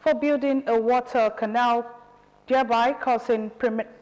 for building a water canal, thereby causing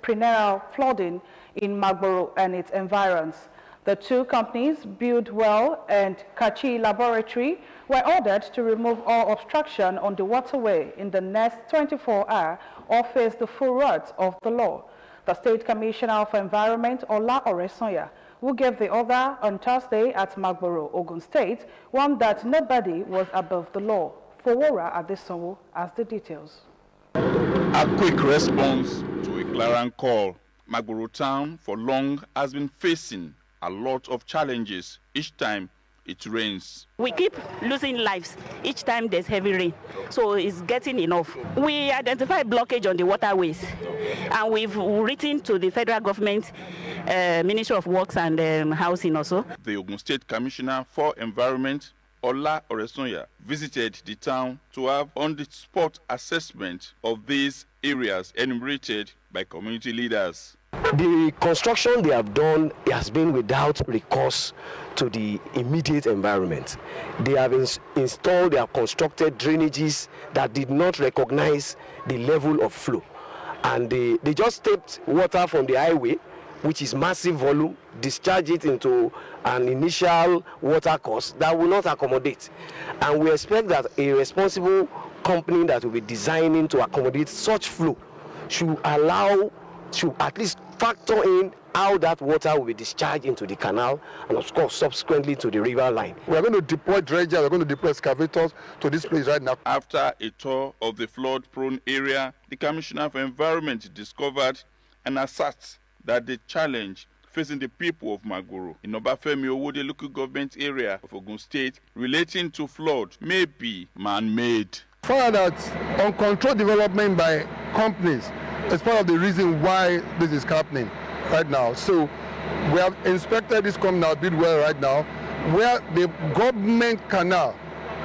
perennial flooding in Magboro and its environs. The two companies, Buildwell and Kachi Laboratory, were ordered to remove all obstruction on the waterway in the next 24 hours or face the full wrath of the law. The State Commissioner for Environment, Ola Oresonya, who gave the order on Thursday at Magboro, Ogun State, warned that nobody was above the law. Fowora Adesonwo has the details. A quick response to a clarion call. Magboro town for long has been facing a lot of challenges each time it rains. We keep losing lives each time there's heavy rain, so it's getting enough. We identify blockage on the waterways, and we've written to the federal government, Ministry of Works and Housing also. The Ogun State Commissioner for Environment, Ola Oresonya, visited the town to have on-the-spot assessment of these areas enumerated by community leaders. The construction they have done has been without recourse to the immediate environment. They have installed, they have constructed drainages that did not recognize the level of flow. And they just taped water from the highway, which is massive volume, discharge it into an initial water course that will not accommodate. And we expect that a responsible company that will be designing to accommodate such flow should at least factor in how that water will be discharged into the canal and of course subsequently to the river line. We are going to deploy dredgers, we are going to deploy excavators to this place right now. After a tour of the flood-prone area, the Commissioner for Environment discovered and asserts that the challenge facing the people of Magboro in Obafemi Owode local government area of Ogun State relating to flood may be man-made. Found that uncontrolled development by companies is part of the reason why this is happening right now. So we have inspected this company now, Buildwell right now, where the government canal,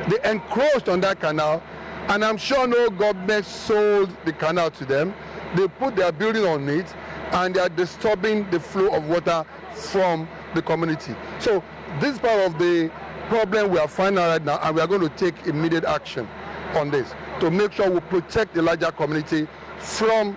they encroached on that canal, and I'm sure no government sold the canal to them. They put their building on it, and they are disturbing the flow of water from the community. So this is part of the problem we are finding out right now, and we are going to take immediate action on this to make sure we protect the larger community from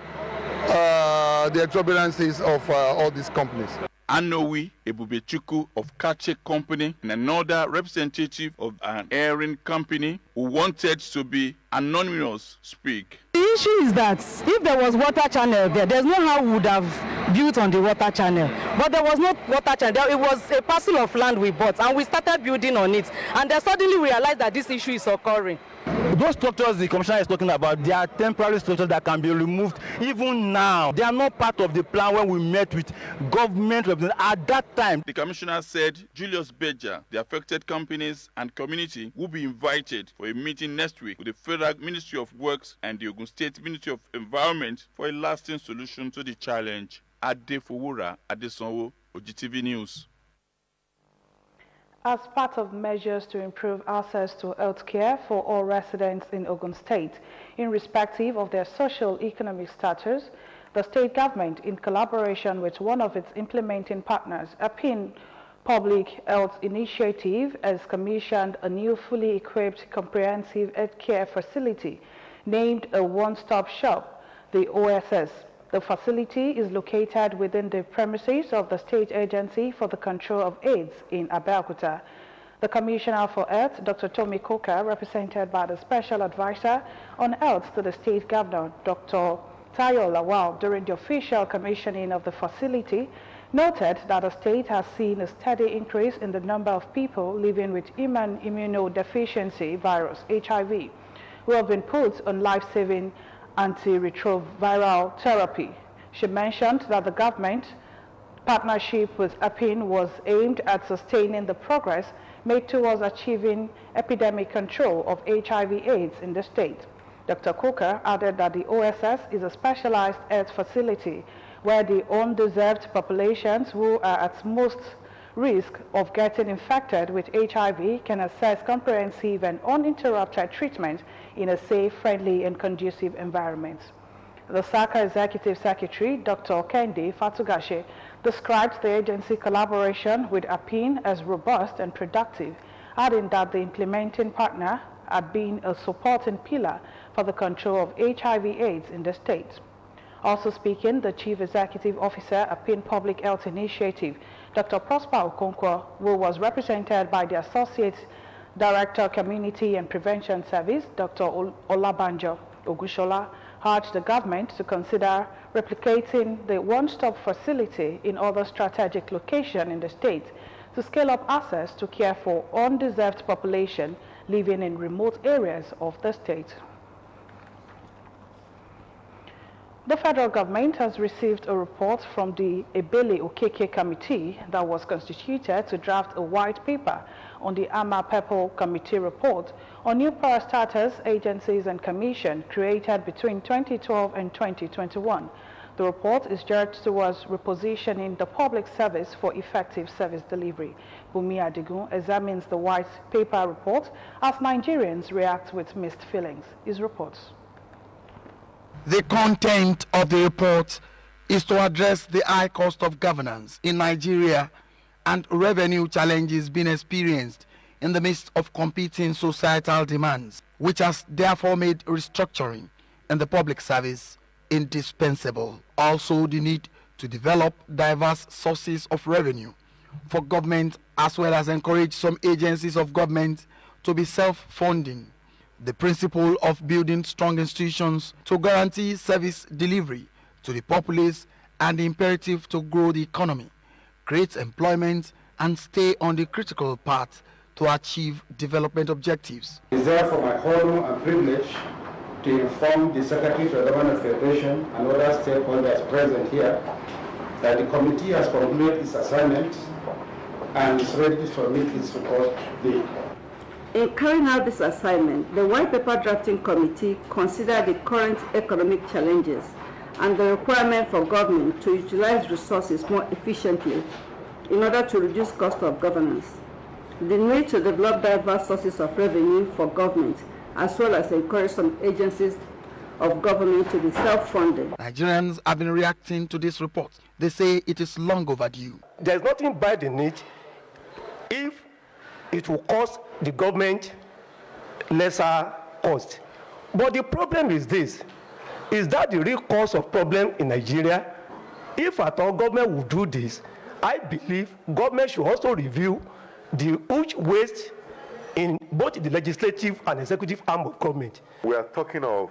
the exorbitances of all these companies. Anowi Ebubechuku of Kache Company and another representative of an airing company who wanted to be anonymous speak. The issue is that if there was water channel there's no how we would have built on the water channel. But there was no water channel. It was a parcel of land we bought and we started building on it. And then suddenly we realized that this issue is occurring. Those structures the commissioner is talking about, they are temporary structures that can be removed even now. They are not part of the plan when we met with government representatives at that time. The commissioner said Julius Beja, the affected companies and community will be invited for a meeting next week with the Federal Ministry of Works and the Ogun State Ministry of Environment for a lasting solution to the challenge. Ade Fowora Adesonwo, OGTV News. As part of measures to improve access to health care for all residents in Ogun State, irrespective of their social-economic status, the state government, in collaboration with one of its implementing partners, APIN Public Health Initiative, has commissioned a new fully equipped comprehensive health care facility named a one-stop shop, the OSS. The facility is located within the premises of the State Agency for the Control of AIDS in Abeokuta. The Commissioner for Health, Dr. Tommy Coker, represented by the Special Advisor on Health to the State Governor, Dr. Tayo Lawal, during the official commissioning of the facility, noted that the state has seen a steady increase in the number of people living with human immunodeficiency virus, HIV, who have been put on life-saving antiretroviral therapy. She mentioned that the government partnership with APIN was aimed at sustaining the progress made towards achieving epidemic control of HIV/AIDS in the state. Dr. Coker added that the OSS is a specialized health facility where the undeserved populations who are at most risk of getting infected with HIV can access comprehensive and uninterrupted treatment in a safe, friendly, and conducive environment. The SACA Executive Secretary, Dr. Kendi Fatugashe, described the agency collaboration with APIN as robust and productive, adding that the implementing partner at being a supporting pillar for the control of HIV/AIDS in the state. Also speaking, the Chief Executive Officer, APIN Public Health Initiative, Dr. Prosper Okonkwo, who was represented by the Associate Director, Community and Prevention Service, Dr. Olabanjo Ogushola, urged the government to consider replicating the one-stop facility in other strategic locations in the state to scale up access to care for undeserved population living in remote areas of the state. The federal government has received a report from the Abeokuta committee that was constituted to draft a white paper on the Ama-Pepo committee report on new parastatals, agencies and commission created between 2012 and 2021. The report is geared towards repositioning the public service for effective service delivery. Bumi Adigun examines the white paper report as Nigerians react with mixed feelings. His reports. The content of the report is to address the high cost of governance in Nigeria and revenue challenges being experienced in the midst of competing societal demands, which has therefore made restructuring in the public service indispensable. Also, the need to develop diverse sources of revenue for government, as well as encourage some agencies of government to be self-funding. The principle of building strong institutions to guarantee service delivery to the populace and the imperative to grow the economy, create employment and stay on the critical path to achieve development objectives. It is therefore my honor and privilege to inform the Secretary to the Government of Federation and other stakeholders present here that the committee has concluded its assignment and is ready to submit its report today. In carrying out this assignment, the White Paper Drafting Committee considered the current economic challenges and the requirement for government to utilize resources more efficiently in order to reduce cost of governance, the need to develop diverse sources of revenue for government, as well as encourage some agencies of government to be self-funded. Nigerians have been reacting to this report. They say it is long overdue. There's nothing bad in it if it will cost the government lesser cost. But the problem is this, is that the real cause of problem in Nigeria? If at all government will do this, I believe government should also review the huge waste in both the legislative and executive arm of government. We are talking of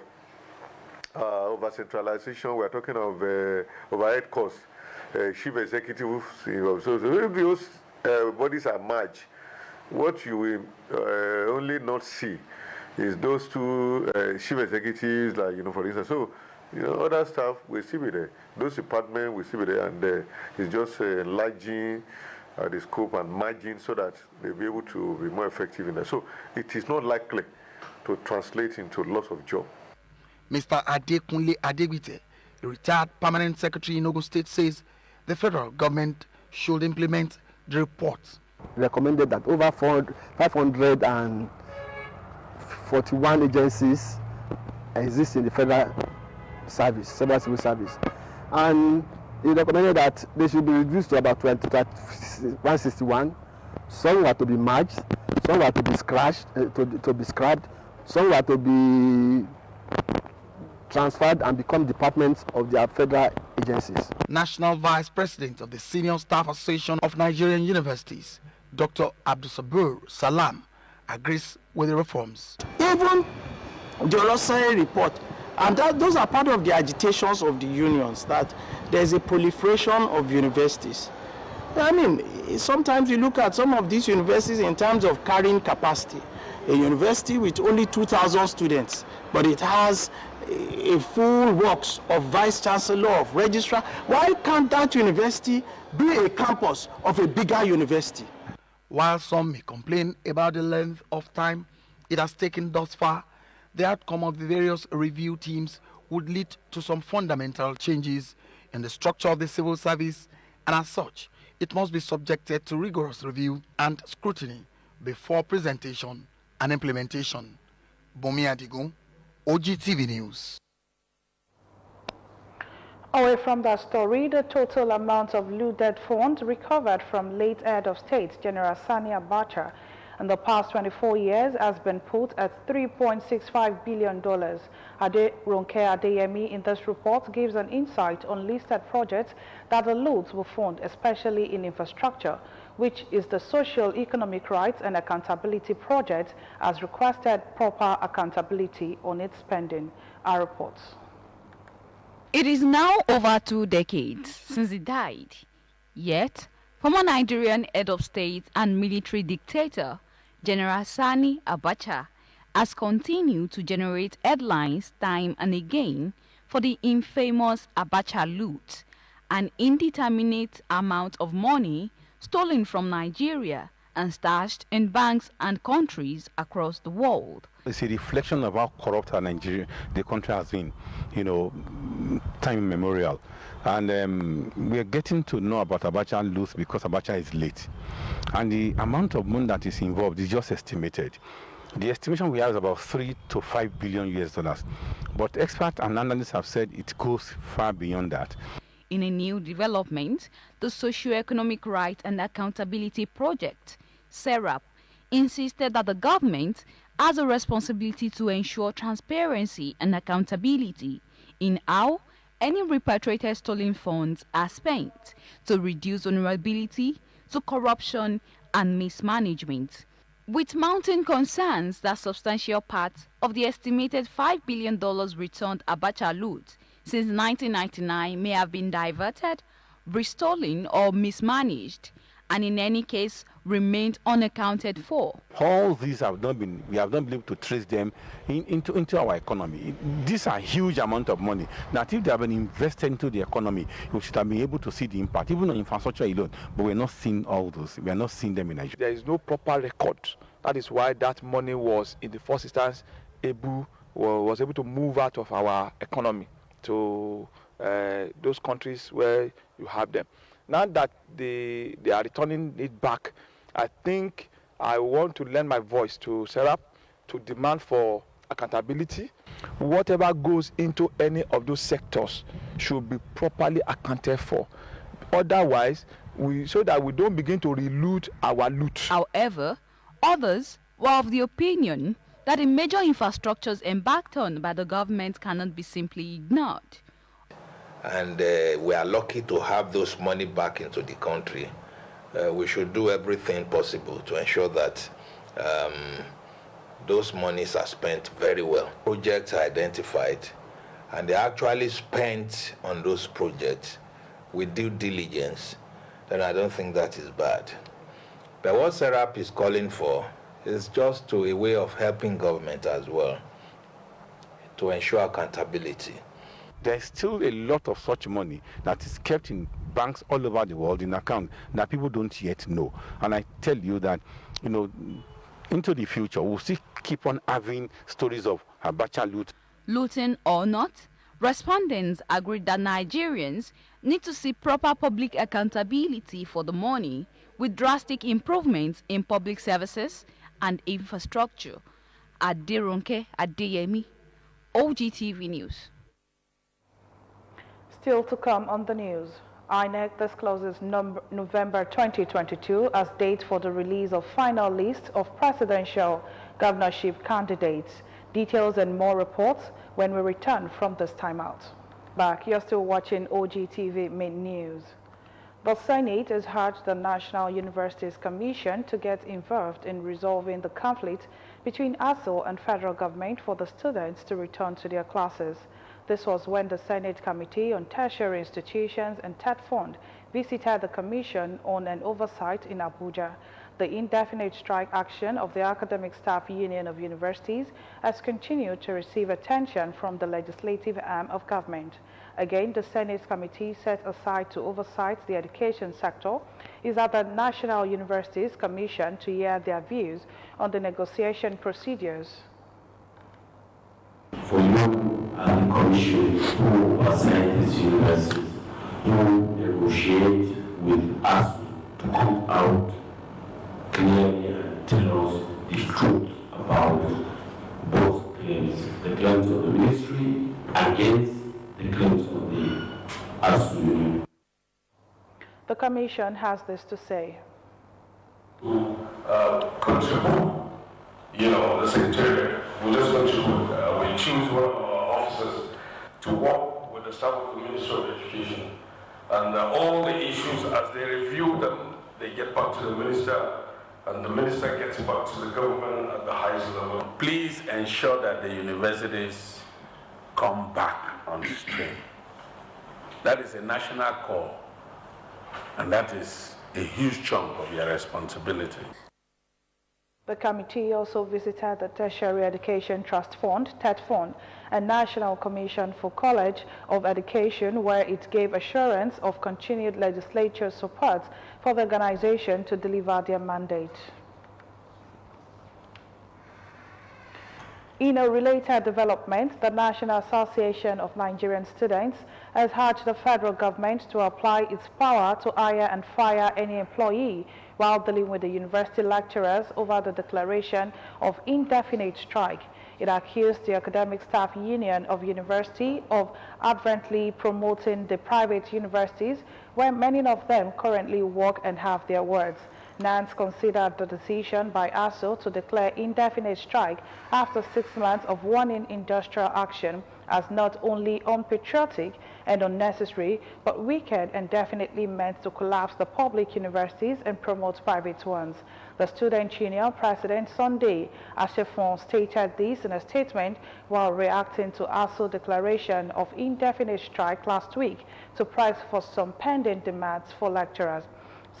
over-centralization, we are talking of overhead costs, chief executives, so if those bodies are merged, what you will only not see is those two chief executives, like, for instance. So, other staff will still be there. Those departments will still be there, and it's just enlarging the scope and merging so that they'll be able to be more effective in that. So, it is not likely to translate into loss of job. Mr. Adekunle Adegbite, the retired permanent secretary in Ogun State, says the federal government should implement the report. Recommended that over 541 agencies exist in the federal service, federal civil service, and he recommended that they should be reduced to about 161. Some were to be merged, some were to be scratched, to be scrapped, some were to be transferred and become departments of their federal agencies. National Vice President of the Senior Staff Association of Nigerian Universities, Dr. Abdulsabur Salam, agrees with the reforms. Even the Olosai report, and those are part of the agitations of the unions, that there's a proliferation of universities. I mean, sometimes you look at some of these universities in terms of carrying capacity. A university with only 2,000 students, but it has a full works of vice chancellor, of registrar. Why can't that university be a campus of a bigger university? While some may complain about the length of time it has taken thus far, the outcome of the various review teams would lead to some fundamental changes in the structure of the civil service, and as such, it must be subjected to rigorous review and scrutiny before presentation and implementation. Bumi Adigun, OGTV News. Away from that story, the total amount of looted funds recovered from late head of state General Sani Abacha in the past 24 years has been put at $3.65 billion. Ronke Adeyemi in this report gives an insight on listed projects that the loans will fund, especially in infrastructure, which is the social, economic rights and accountability project, as requested proper accountability on its spending. Our reports. It is now over 2 decades since he died. Yet, former Nigerian head of state and military dictator, General Sani Abacha, has continued to generate headlines time and again for the infamous Abacha loot, an indeterminate amount of money stolen from Nigeria and stashed in banks and countries across the world. It's a reflection of how corrupt Nigeria, the country has been, time immemorial. And we're getting to know about Abacha loot because Abacha is late. And the amount of money that is involved is just estimated. The estimation we have is about 3 to 5 billion US dollars. But experts and analysts have said it goes far beyond that. In a new development, the Socio-Economic Rights and Accountability Project, SERAP, insisted that the government has a responsibility to ensure transparency and accountability in how any repatriated stolen funds are spent to reduce vulnerability to corruption and mismanagement. With mounting concerns that substantial part of the estimated $5 billion returned Abacha loot since 1999 may have been diverted, restolen or mismanaged, and in any case remained unaccounted for. All these we have not been able to trace them into our economy. These are huge amount of money that if they have been invested into the economy, we should have been able to see the impact, even on infrastructure alone. But we're not seeing all those. We are not seeing them in Nigeria. There is no proper record. That is why that money was, in the first instance, was able to move out of our economy to those countries where you have them. Now that they are returning it back, I think I want to lend my voice to SERAP to demand for accountability. Whatever goes into any of those sectors should be properly accounted for. Otherwise, so that we don't begin to reloot our loot. However, others were of the opinion that the major infrastructures embarked on by the government cannot be simply ignored. And we are lucky to have those money back into the country. We should do everything possible to ensure that those monies are spent very well. Projects are identified, and they're actually spent on those projects with due diligence. Then I don't think that is bad. But what SERAP is calling for is just a way of helping government as well to ensure accountability. There's still a lot of such money that is kept in banks all over the world in account that people don't yet know. And I tell you that, into the future, we'll still keep on having stories of Abacha loot. Looting or not, respondents agreed that Nigerians need to see proper public accountability for the money, with drastic improvements in public services and infrastructure. Ronke Adeyemi, OGTV News. Still to come on the news, INEC discloses November 2022 as date for the release of final list of presidential governorship candidates. Details and more reports when we return from this timeout. Back, you're still watching OGTV Main News. The Senate has urged the National Universities Commission to get involved in resolving the conflict between ASU and federal government for the students to return to their classes. This was when the Senate Committee on Tertiary Institutions and TED Fund visited the Commission on an oversight in Abuja. The indefinite strike action of the Academic Staff Union of Universities has continued to receive attention from the legislative arm of government. Again, the Senate Committee set aside to oversight the education sector is at the National Universities Commission to hear their views on the negotiation procedures. For you and the Commission who assign these universities to negotiate with us to come out clearly and tell us the truth about both claims, the claims of the ministry against the claims of the ASU union. The Commission has this to say. contribute, the secretariat. We're just going to we choose one of our officers to work with the staff of the Ministry of Education. And all the issues, as they review them, they get back to the minister, and the minister gets back to the government at the highest level. Please ensure that the universities come back on stream. That is a national call, and that is a huge chunk of your responsibility. The committee also visited the Tertiary Education Trust Fund, TETFund, and National Commission for College of Education, where it gave assurance of continued legislature support for the organization to deliver their mandate. In a related development, the National Association of Nigerian Students has urged the federal government to apply its power to hire and fire any employee while dealing with the university lecturers over the declaration of indefinite strike. It accused the Academic Staff Union of University of advertently promoting the private universities where many of them currently work and have their words. NANS considered the decision by ASU to declare indefinite strike after 6 months of warning industrial action as not only unpatriotic and unnecessary, but wicked and definitely meant to collapse the public universities and promote private ones. The Student Union President Sunday Ashefon stated this in a statement while reacting to ASU declaration of indefinite strike last week to press for some pending demands for lecturers.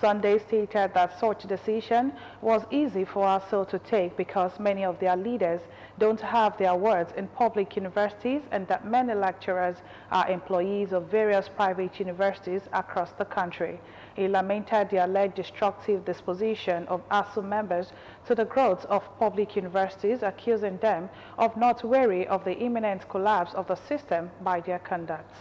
Sunday stated that such decision was easy for ASU to take because many of their leaders don't have their words in public universities and that many lecturers are employees of various private universities across the country. He lamented the alleged destructive disposition of ASU members to the growth of public universities, accusing them of not wary of the imminent collapse of the system by their conduct.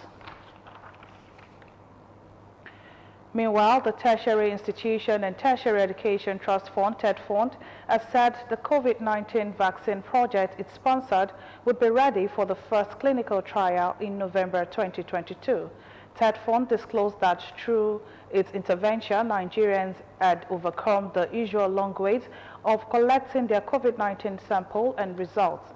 Meanwhile, the Tertiary Institution and Tertiary Education Trust Fund, TETFund, has said the COVID-19 vaccine project it sponsored would be ready for the first clinical trial in November 2022. TETFund disclosed that through its intervention, Nigerians had overcome the usual long wait of collecting their COVID-19 sample and results.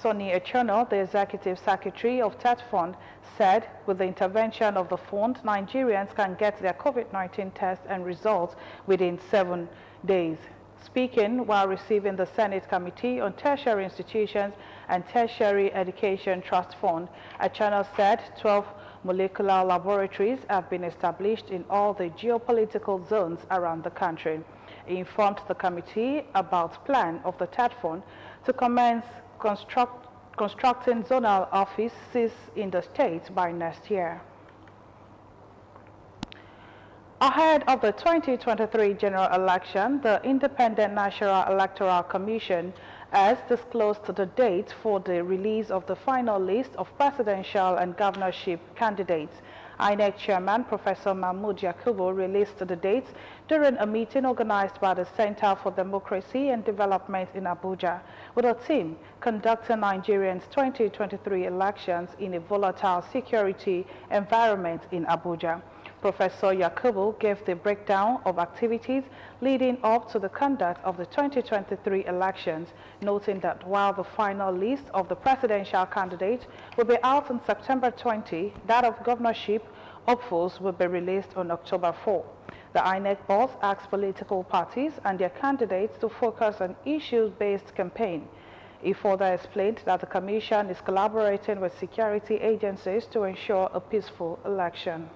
Sonny Echono, the executive secretary of TETFund, said with the intervention of the fund, Nigerians can get their COVID-19 test and results within 7 days. Speaking while receiving the Senate Committee on Tertiary Institutions and Tertiary Education Trust Fund, Echono said 12 molecular laboratories have been established in all the geopolitical zones around the country. He informed the committee about the plan of the TETFund to commence constructing zonal offices in the state by next year. Ahead of the 2023 general election, the Independent National Electoral Commission has disclosed the date for the release of the final list of presidential and governorship candidates. INEC Chairman Professor Mahmoud Yakubu released the dates during a meeting organized by the Center for Democracy and Development in Abuja, with a team conducting Nigerians' 2023 elections in a volatile security environment in Abuja. Professor Yakubu gave the breakdown of activities leading up to the conduct of the 2023 elections, noting that while the final list of the presidential candidates will be out on September 20, that of governorship hopefuls will be released on October 4. The INEC boss asked political parties and their candidates to focus on issues-based campaign. He further explained that the Commission is collaborating with security agencies to ensure a peaceful election.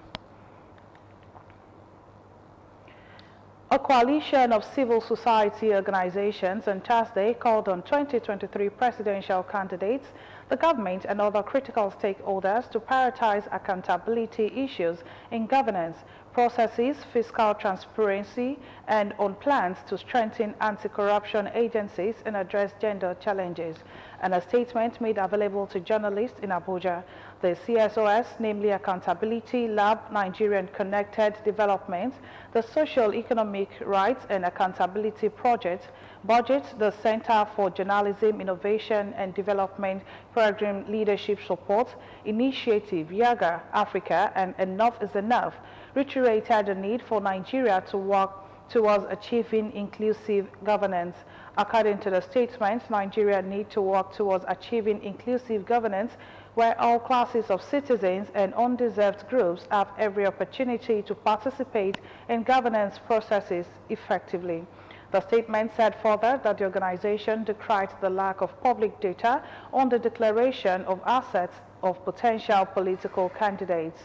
A coalition of civil society organizations on Thursday called on 2023 presidential candidates, the government and other critical stakeholders to prioritize accountability issues in governance, processes, fiscal transparency, and on plans to strengthen anti-corruption agencies and address gender challenges. In a statement made available to journalists in Abuja, the CSOS, namely Accountability Lab, Nigerian Connected Development, the Social Economic Rights and Accountability Project, Budget, the Center for Journalism, Innovation and Development Program Leadership Support, Initiative, Yaga, Africa, and Enough is Enough, reiterated the need for Nigeria to work towards achieving inclusive governance. According to the statement, Nigeria needs to work towards achieving inclusive governance where all classes of citizens and undeserved groups have every opportunity to participate in governance processes effectively. The statement said further that the organization decried the lack of public data on the declaration of assets of potential political candidates.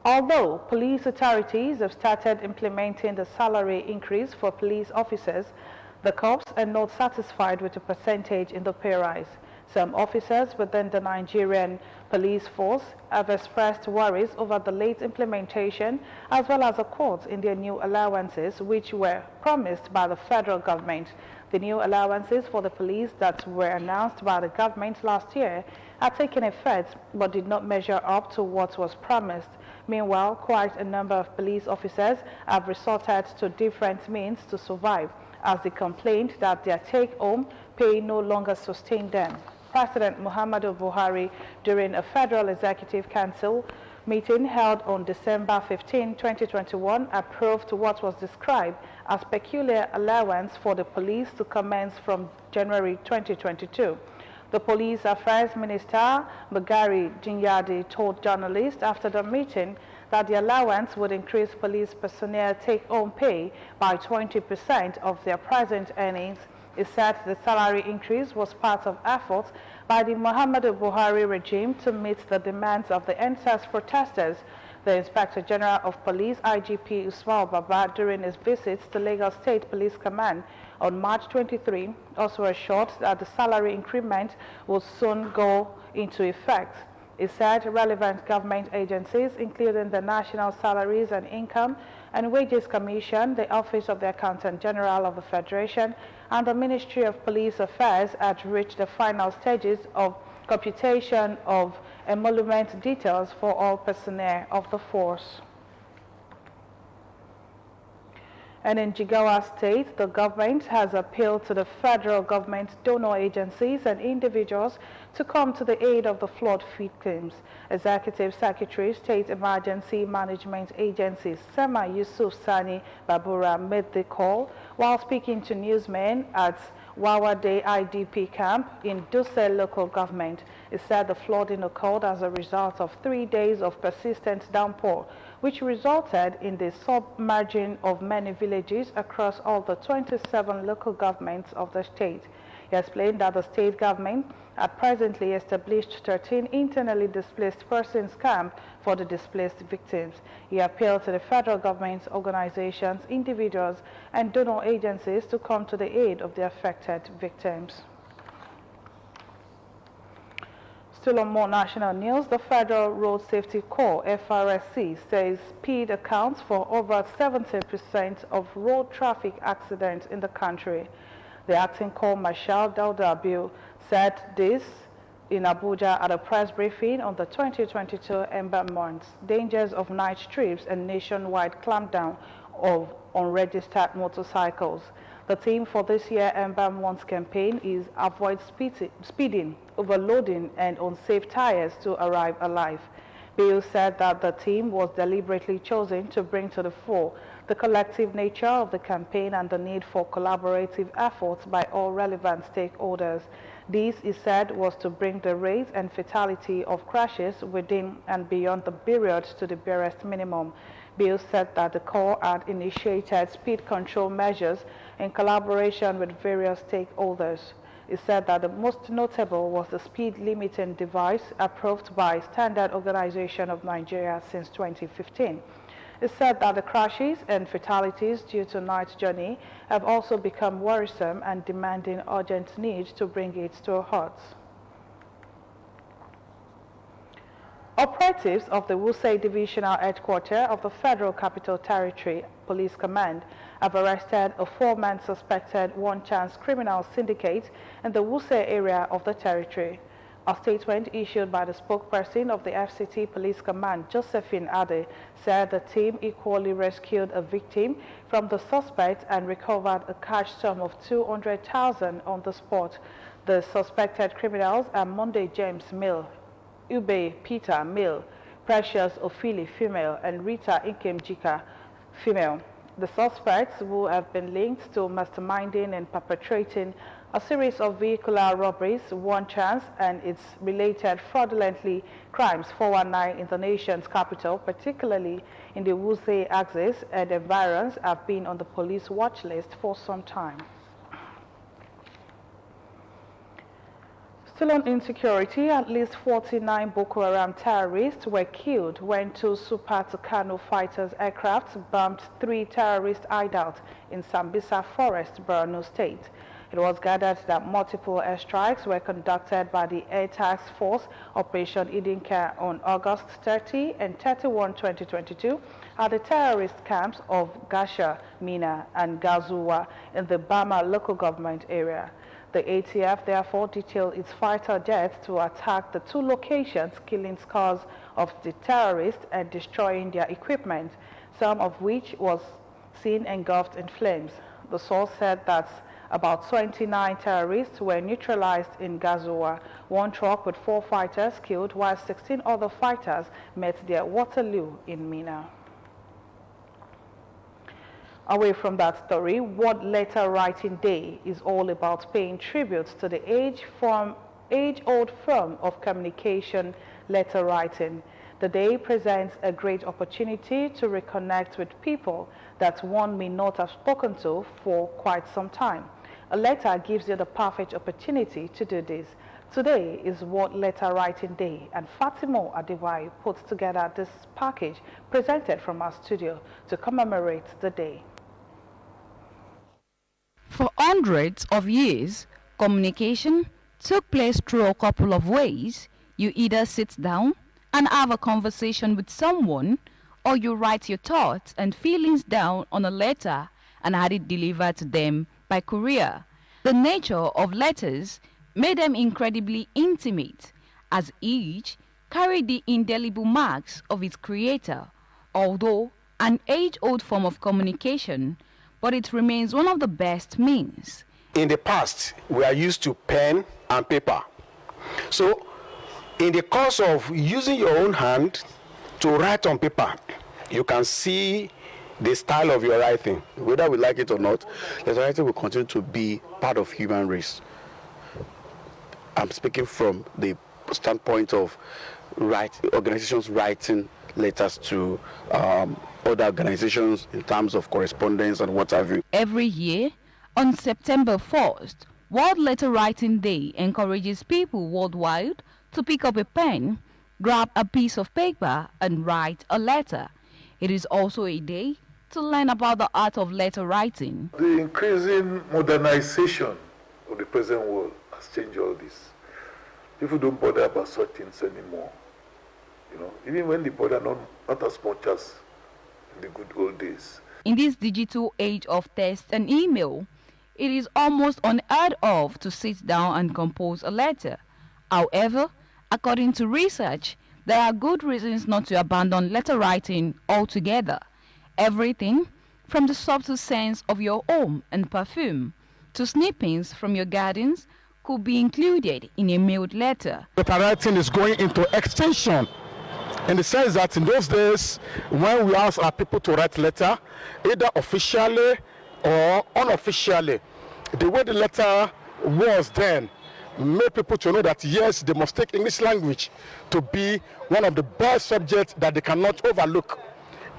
Although police authorities have started implementing the salary increase for police officers, the corps are not satisfied with the percentage in the pay rise. Some officers within the Nigerian police force have expressed worries over the late implementation as well as accords in their new allowances which were promised by the federal government. The new allowances for the police that were announced by the government last year are taken effect but did not measure up to what was promised. Meanwhile, quite a number of police officers have resorted to different means to survive, as they complained that their take-home pay no longer sustained them. President Muhammadu Buhari, during a Federal Executive Council meeting held on December 15, 2021, approved what was described as peculiar allowance for the police to commence from January 2022. The Police Affairs Minister, Bagari Jinyadi, told journalists after the meeting that the allowance would increase police personnel take-home pay by 20% of their present earnings. He said the salary increase was part of efforts by the Muhammadu Buhari regime to meet the demands of the NSAS protesters. The Inspector General of Police, IGP Usman Baba, during his visits to Lagos State Police Command on March 23, also assured that the salary increment will soon go into effect. He said relevant government agencies, including the National Salaries and Income and Wages Commission, the Office of the Accountant General of the Federation, and the Ministry of Police Affairs had reached the final stages of computation of emolument details for all personnel of the force. And in Jigawa State, the government has appealed to the federal government donor agencies and individuals to come to the aid of the flood victims. Executive Secretary, State Emergency Management Agency, Sema Yusuf Sani Babura, made the call while speaking to newsmen at Wawade IDP camp in Duse local government. He said the flooding occurred as a result of 3 days of persistent downpour, which resulted in the submerging of many villages across all the 27 local governments of the state. He explained that the state government had presently established 13 internally displaced persons camps for the displaced victims. He appealed to the federal government's organizations, individuals, and donor agencies to come to the aid of the affected victims. Still on more national news, the Federal Road Safety Corps, FRSC, says speed accounts for over 70% of road traffic accidents in the country. The acting Corps Marshal Dauda Abiu said this in Abuja at a press briefing on the 2022 Ember Months, dangers of night trips and nationwide clampdown of unregistered motorcycles. The theme for this year's Ember Months campaign is Avoid Speeding, Overloading, and Unsafe Tires to Arrive Alive. Bill said that the theme was deliberately chosen to bring to the fore the collective nature of the campaign and the need for collaborative efforts by all relevant stakeholders. This, he said, was to bring the rate and fatality of crashes within and beyond the period to the barest minimum. Bill said that the Corps had initiated speed control measures in collaboration with various stakeholders. He said that the most notable was the speed limiting device approved by Standard Organization of Nigeria since 2015. He said that the crashes and fatalities due to night journey have also become worrisome and demanding urgent need to bring it to a halt. Operatives of the Wuse Divisional Headquarters of the Federal Capital Territory Police Command have arrested a 4-man suspected one-chance criminal syndicate in the Wuse area of the territory. A statement issued by the spokesperson of the FCT Police Command, Josephine Ade, said the team equally rescued a victim from the suspect and recovered a cash sum of 200,000 on the spot. The suspected criminals are Monday James Mill, Ube Peter Mill, Precious Ofili, female, and Rita Nkemjika, female. The suspects, who have been linked to masterminding and perpetrating a series of vehicular robberies, one chance, and its related fraudulently crimes 419 in the nation's capital, particularly in the Wuse axis and environs, have been on the police watch list for some time. Still on insecurity, at least 49 Boko Haram terrorists were killed when two Super Tucano fighters aircrafts bombed 3 terrorist hideouts in Sambisa Forest, Borno State. It was gathered that multiple airstrikes were conducted by the Air Task Force Operation Idinka on August 30 and 31, 2022 at the terrorist camps of Gasha, Mina, and Gazuwa in the Bama local government area. The ATF therefore detailed its fighter jets to attack the 2 locations, killing scores of the terrorists and destroying their equipment, some of which was seen engulfed in flames. The source said that about 29 terrorists were neutralized in Gazuwa. 1 truck with 4 fighters killed, while 16 other fighters met their Waterloo in Mina. Away from that story, World Letter Writing Day is all about paying tribute to the age-old form of communication, letter writing. The day presents a great opportunity to reconnect with people that one may not have spoken to for quite some time. A letter gives you the perfect opportunity to do this. Today is World Letter Writing Day, and Fatimo Adewai puts together this package presented from our studio to commemorate the day. For hundreds of years, communication took place through a couple of ways. You either sit down and have a conversation with someone, or you write your thoughts and feelings down on a letter and had it delivered to them by courier. The nature of letters made them incredibly intimate, as each carried the indelible marks of its creator. Although an age-old form of communication, but it remains one of the best means. In the past, we are used to pen and paper. So, in the course of using your own hand to write on paper, you can see the style of your writing. Whether we like it or not, letter writing will continue to be part of human race. I'm speaking from the standpoint of organizations writing letters to other organizations in terms of correspondence and what have you. Every year, on September 1st, World Letter Writing Day encourages people worldwide to pick up a pen, grab a piece of paper, and write a letter. It is also a day to learn about the art of letter writing. The increasing modernization of the present world has changed all this. People don't bother about such things anymore. You know, even when they bother, not as much as in the good old days. In this digital age of text and email, it is almost unheard of to sit down and compose a letter. However, according to research, there are good reasons not to abandon letter writing altogether. Everything from the subtle scents of your home and perfume to snippings from your gardens could be included in a mailed letter. Letter writing is going into extinction, in the sense that in those days, when we ask our people to write letter, either officially or unofficially, the way the letter was then made people to know that yes, they must take English language to be one of the best subjects that they cannot overlook,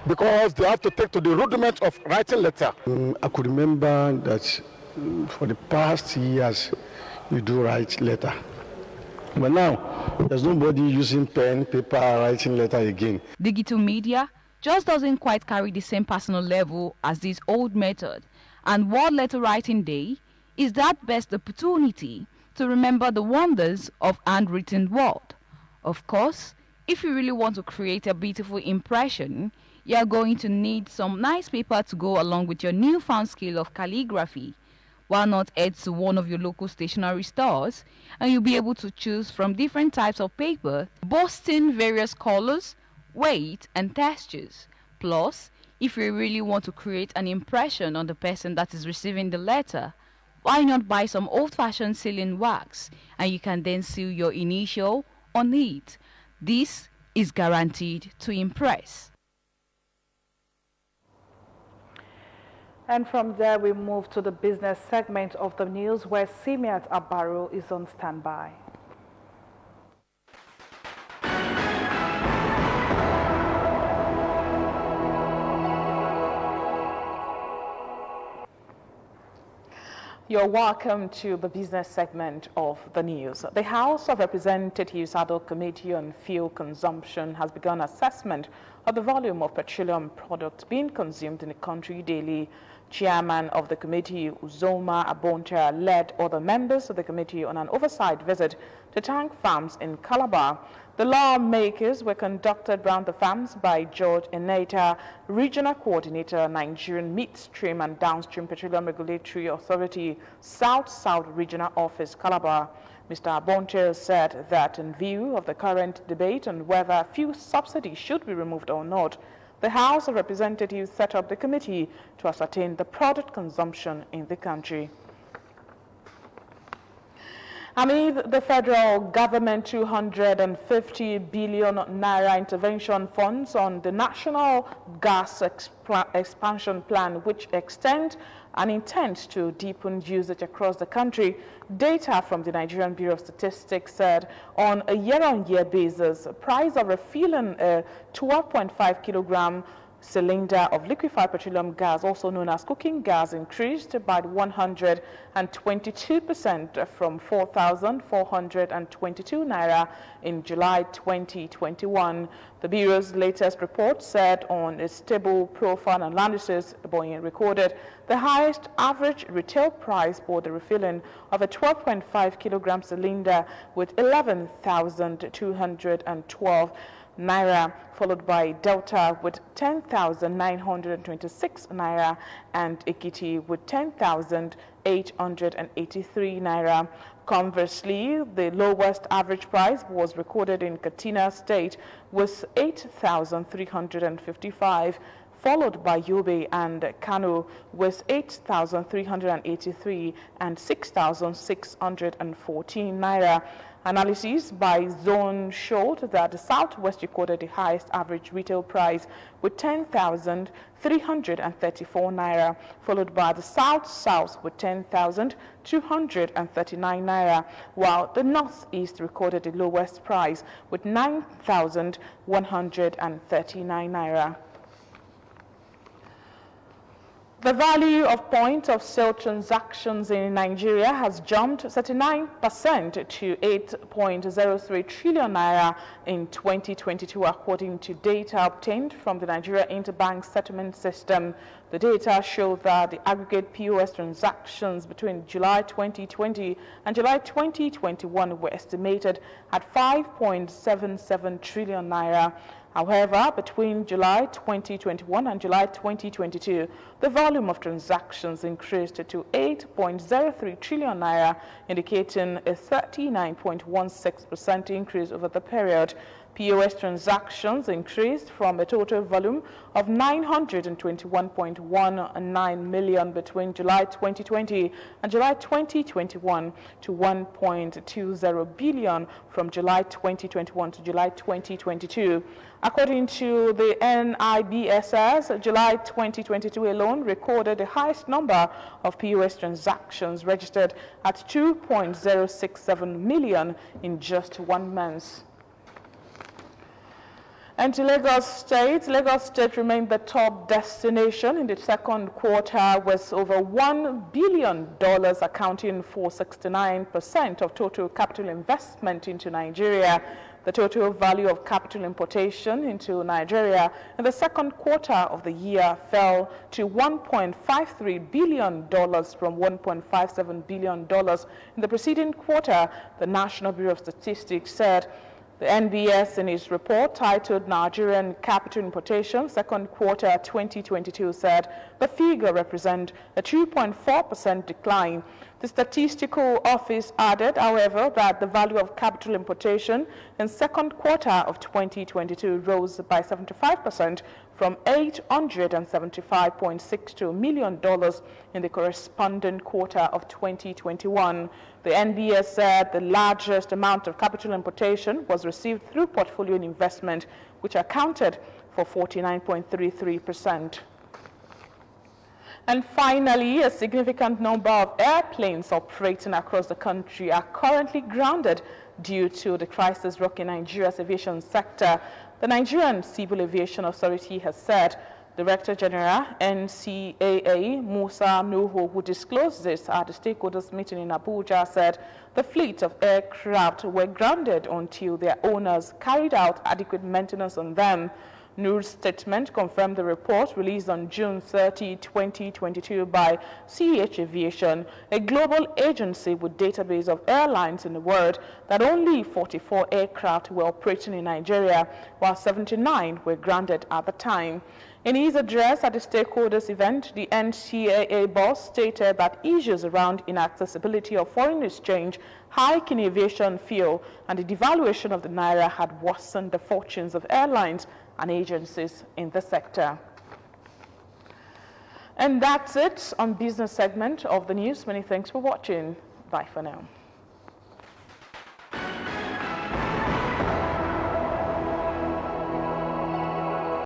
because they have to take to the rudiment of writing letter. I could remember that for the past years, we do write letter. But now, there's nobody using pen, paper, writing letter again. Digital media just doesn't quite carry the same personal level as this old method, and World Letter Writing Day is that best opportunity to remember the wonders of handwritten word. Of course, if you really want to create a beautiful impression, you are going to need some nice paper to go along with your newfound skill of calligraphy. Why not head to one of your local stationery stores and you'll be able to choose from different types of paper, boasting various colors, weight, and textures. Plus, if you really want to create an impression on the person that is receiving the letter, why not buy some old-fashioned sealing wax and you can then seal your initial on it. This is guaranteed to impress. And from there, we move to the business segment of the news, where Simiat Abaro is on standby. You're welcome to the business segment of the news. The House of Representatives Ad hoc Committee on Fuel Consumption has begun assessment of the volume of petroleum products being consumed in the country daily. Chairman of the committee, Uzoma Abonta, led other members of the committee on an oversight visit to tank farms in Calabar. The lawmakers were conducted round the farms by George Eneta, Regional Coordinator, Nigerian Midstream and Downstream Petroleum Regulatory Authority, South-South Regional Office, Calabar. Mr. Abonte said that in view of the current debate on whether fuel subsidy should be removed or not, the House of Representatives set up the committee to ascertain the product consumption in the country. Amid the federal government 250 billion naira intervention funds on the National Gas Expansion Plan, which extend and intend to deepen usage across the country, data from the Nigerian Bureau of Statistics said on a year-on-year basis, price of refilling a 12.5 kilogram cylinder of liquefied petroleum gas, also known as cooking gas, increased by 122% from 4,422 naira in July 2021. The Bureau's latest report said on its stable profile analysis, Boeing recorded the highest average retail price for the refilling of a 12.5 kilogram cylinder with 11,212 naira, followed by Delta with 10,926 naira and Ekiti with 10,883 naira. Conversely, the lowest average price was recorded in Katsina State with 8,355, followed by Yobe and Kano with 8,383 and 6,614 naira. Analysis by zone showed that the Southwest recorded the highest average retail price with 10,334 naira, followed by the South-South with 10,239 naira, while the Northeast recorded the lowest price with 9,139 naira. The value of point-of-sale transactions in Nigeria has jumped 39% to 8.03 trillion naira in 2022, according to data obtained from the Nigeria Interbank Settlement System. The data show that the aggregate POS transactions between July 2020 and July 2021 were estimated at 5.77 trillion naira. However, between July 2021 and July 2022, the volume of transactions increased to 8.03 trillion naira, indicating a 39.16% increase over the period. POS transactions increased from a total volume of 921.19 million between July 2020 and July 2021 to 1.20 billion from July 2021 to July 2022. According to the NIBSS, July 2022 alone recorded the highest number of POS transactions, registered at 2.067 million in just 1 month. And to Lagos State remained the top destination in the second quarter, with over $1 billion accounting for 69% of total capital investment into Nigeria. The total value of capital importation into Nigeria in the second quarter of the year fell to $1.53 billion from $1.57 billion in the preceding quarter, the National Bureau of Statistics said. The NBS, in its report titled Nigerian Capital Importation Second Quarter 2022, said the figure represents a 2.4% decline. The Statistical Office added, however, that the value of capital importation in second quarter of 2022 rose by 75% from $875.62 million in the corresponding quarter of 2021. The NBS said the largest amount of capital importation was received through portfolio investment, which accounted for 49.33%. And finally, a significant number of airplanes operating across the country are currently grounded due to the crisis rocking Nigeria's aviation sector. The Nigerian Civil Aviation Authority has said. Director General NCAA Musa Nuhu, who disclosed this at the stakeholders meeting in Abuja, said the fleet of aircraft were grounded until their owners carried out adequate maintenance on them. Nuhu's statement confirmed the report released on June 30, 2022 by CH Aviation, a global agency with database of airlines in the world, that only 44 aircraft were operating in Nigeria, while 79 were grounded at the time. In his address at the stakeholders event, the NCAA boss stated that issues around inaccessibility of foreign exchange, hike in aviation fuel, and the devaluation of the naira had worsened the fortunes of airlines and agencies in the sector. And that's it on business segment of the news. Many thanks for watching. Bye for now.